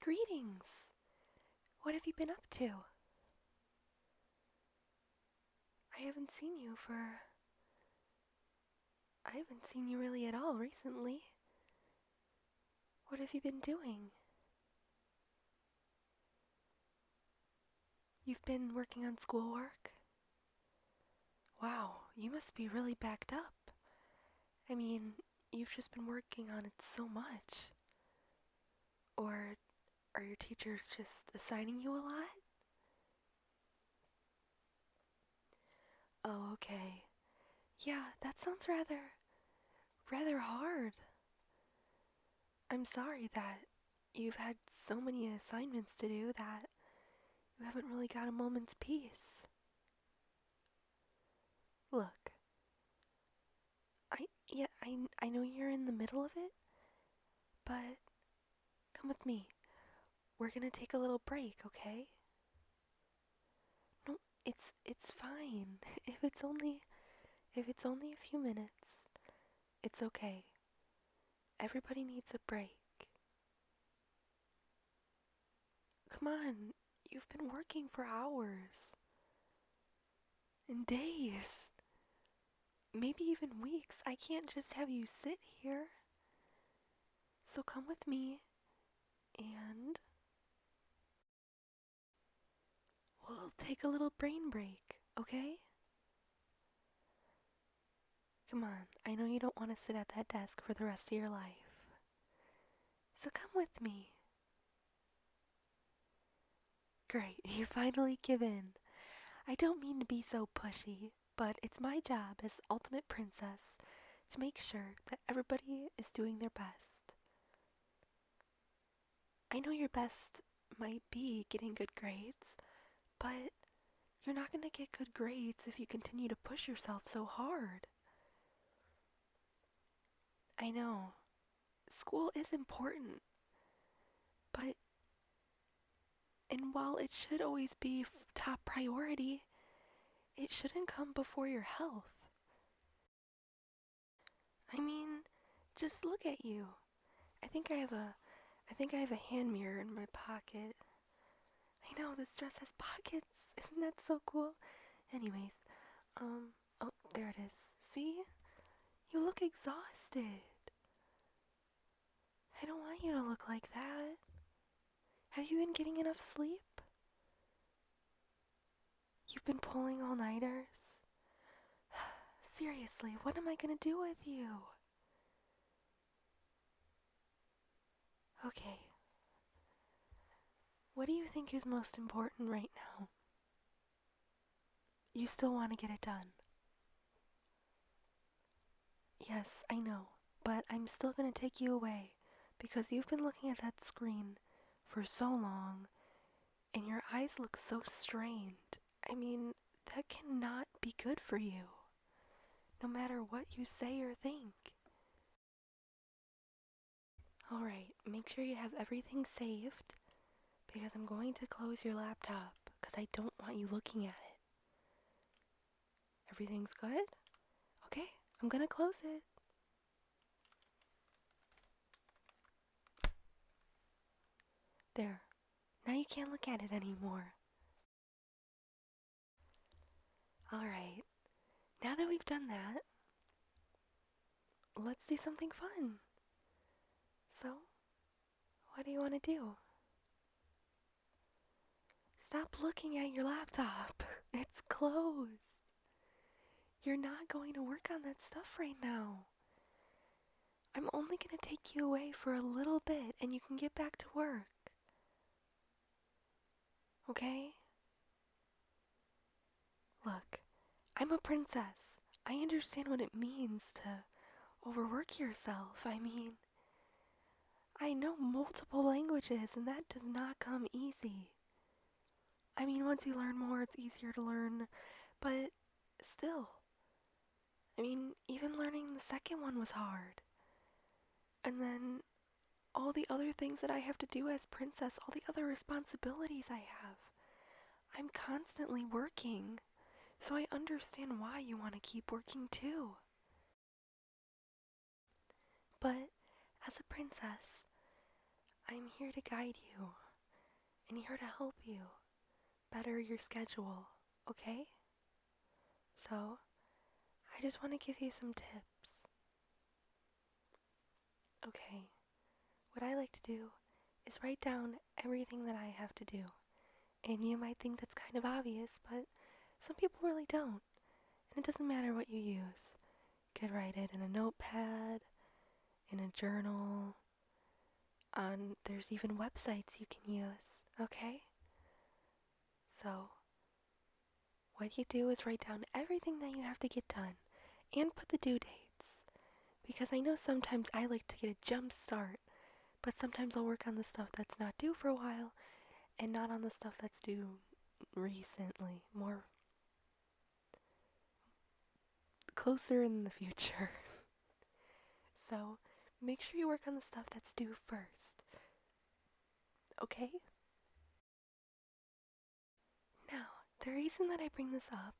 Greetings! What have you been up to? I haven't seen you for... I haven't seen you really at all recently. What have you been doing? You've been working on schoolwork? Wow, you must be really backed up. I mean, you've just been working on it so much. Or are your teachers just assigning you a lot? Oh, okay. Yeah, that sounds rather hard. I'm sorry that you've had so many assignments to do that you haven't really got a moment's peace. Look, I know you're in the middle of it, but come with me. We're gonna take a little break, okay? No, it's fine. If it's only a few minutes, it's okay. Everybody needs a break. Come on, you've been working for hours and days, maybe even weeks. I can't just have you sit here. So come with me and we'll take a little brain break, okay? Come on, I know you don't want to sit at that desk for the rest of your life. So come with me. Great, you finally give in. I don't mean to be so pushy, but it's my job as ultimate princess to make sure that everybody is doing their best. I know your best might be getting good grades, but you're not going to get good grades if you continue to push yourself so hard. I know, school is important, but and while it should always be top priority, it shouldn't come before your health. I mean, just look at you. I think I have a I think I have a hand mirror in my pocket. I know this dress has pockets. Isn't that so cool? Anyways, oh, there it is. See? You look exhausted. I don't want you to look like that. Have you been getting enough sleep? You've been pulling all-nighters? Seriously, what am I gonna do with you? Okay. What do you think is most important right now? You still want to get it done. Yes, I know, but I'm still gonna take you away because you've been looking at that screen for so long and your eyes look so strained. I mean, that cannot be good for you, no matter what you say or think. Alright, make sure you have everything saved because I'm going to close your laptop because I don't want you looking at it. Everything's good? Okay, I'm gonna close it. There. Now you can't look at it anymore. Alright, now that we've done that, let's do something fun. So, what do you want to do? Stop looking at your laptop. It's closed. You're not going to work on that stuff right now. I'm only going to take you away for a little bit and you can get back to work. Okay? Look, I'm a princess. I understand what it means to overwork yourself. I mean, I know multiple languages and that does not come easy. I mean, once you learn more, it's easier to learn, but still. I mean, even learning the second one was hard. And then all the other things that I have to do as princess, all the other responsibilities I have. I'm constantly working, so I understand why you want to keep working too. But as a princess, I'm here to guide you and here to help you better your schedule, okay? So, I just want to give you some tips. Okay, what I like to do is write down everything that I have to do. And you might think that's kind of obvious, but some people really don't. And it doesn't matter what you use. You could write it in a notepad, in a journal, there's even websites you can use, okay? So, what you do is write down everything that you have to get done and put the due dates. Because I know sometimes I like to get a jump start, but sometimes I'll work on the stuff that's not due for a while and not on the stuff that's due recently, more closer in the future. So, make sure you work on the stuff that's due first, okay? Now, the reason that I bring this up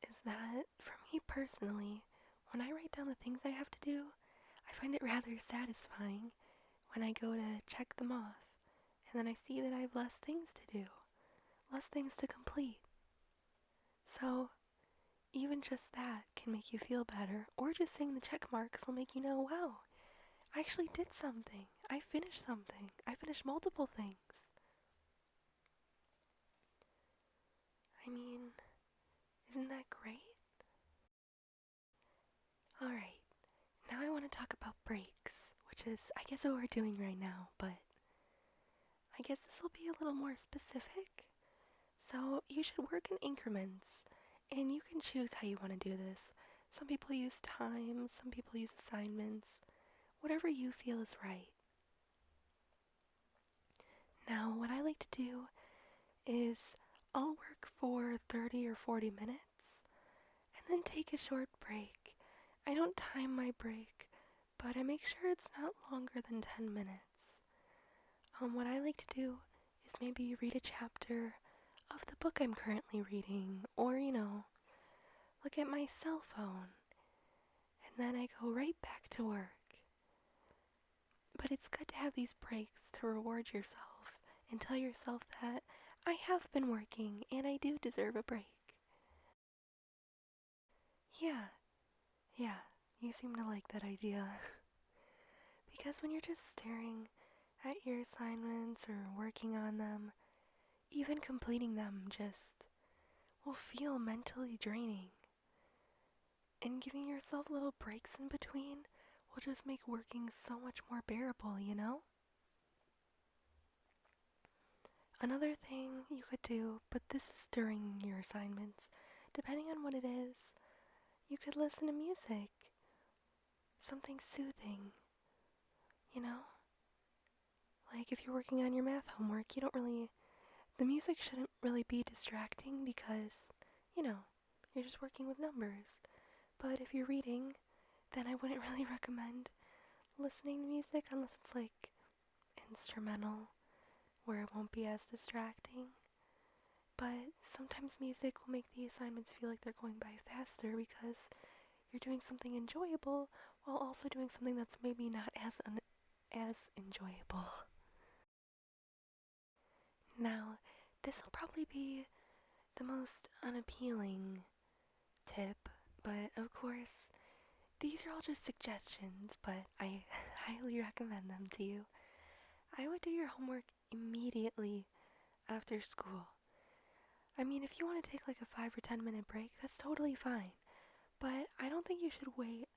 is that, for me personally, when I write down the things I have to do, I find it rather satisfying when I go to check them off, and then I see that I have less things to do, less things to complete. So, even just that can make you feel better, or just seeing the check marks will make you know, wow, I actually did something. I finished something. I finished multiple things. I mean, isn't that great? Alright, now I want to talk about breaks, which is, I guess, what we're doing right now, but I guess this will be a little more specific. So, you should work in increments, and you can choose how you want to do this. Some people use time, some people use assignments, whatever you feel is right. Now, what I like to do is I'll work for 30 or 40 minutes and then take a short break. I don't time my break, but I make sure it's not longer than 10 minutes. What I like to do is maybe read a chapter of the book I'm currently reading, or, look at my cell phone, and then I go right back to work. But it's good to have these breaks to reward yourself and tell yourself that I have been working and I do deserve a break. Yeah, yeah, you seem to like that idea. Because when you're just staring at your assignments or working on them, even completing them just will feel mentally draining. And giving yourself little breaks in between will just make working so much more bearable, you know? Another thing you could do, but this is during your assignments, depending on what it is, you could listen to music, something soothing, you know? Like if you're working on your math homework, the music shouldn't really be distracting because, you're just working with numbers. But if you're reading, then I wouldn't really recommend listening to music unless it's like instrumental, where it won't be as distracting. But sometimes music will make the assignments feel like they're going by faster because you're doing something enjoyable while also doing something that's maybe not as enjoyable. Now, this will probably be the most unappealing tip, but of course, these are all just suggestions, but I highly recommend them to you. I would do your homework immediately after school. I mean, if you want to take like a 5 or 10 minute break, that's totally fine. But I don't think you should wait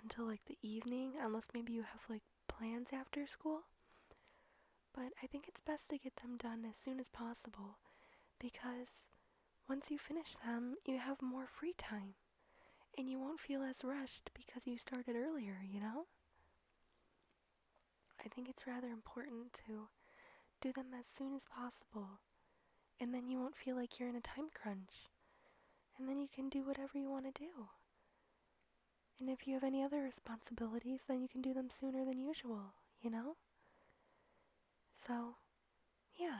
until like the evening unless maybe you have like plans after school. But I think it's best to get them done as soon as possible because once you finish them, you have more free time and you won't feel as rushed because you started earlier, you know? I think it's rather important to do them as soon as possible and then you won't feel like you're in a time crunch and then you can do whatever you want to do. And if you have any other responsibilities, then you can do them sooner than usual, you know? So, yeah,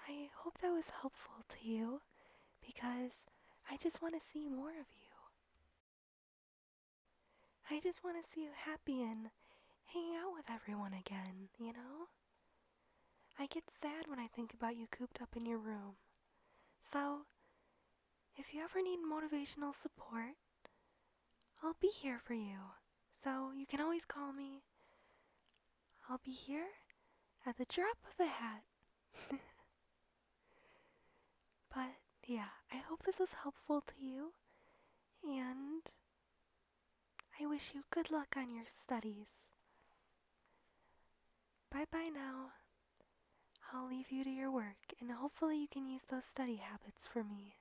I hope that was helpful to you because I just want to see more of you. I just want to see you happy and hanging out with everyone again. I get sad when I think about you cooped up in your room. So, if you ever need motivational support, I'll be here for you. So, you can always call me. I'll be here at the drop of a hat. But, yeah, I hope this was helpful to you, and I wish you good luck on your studies. Bye bye now. I'll leave you to your work, and hopefully you can use those study habits for me.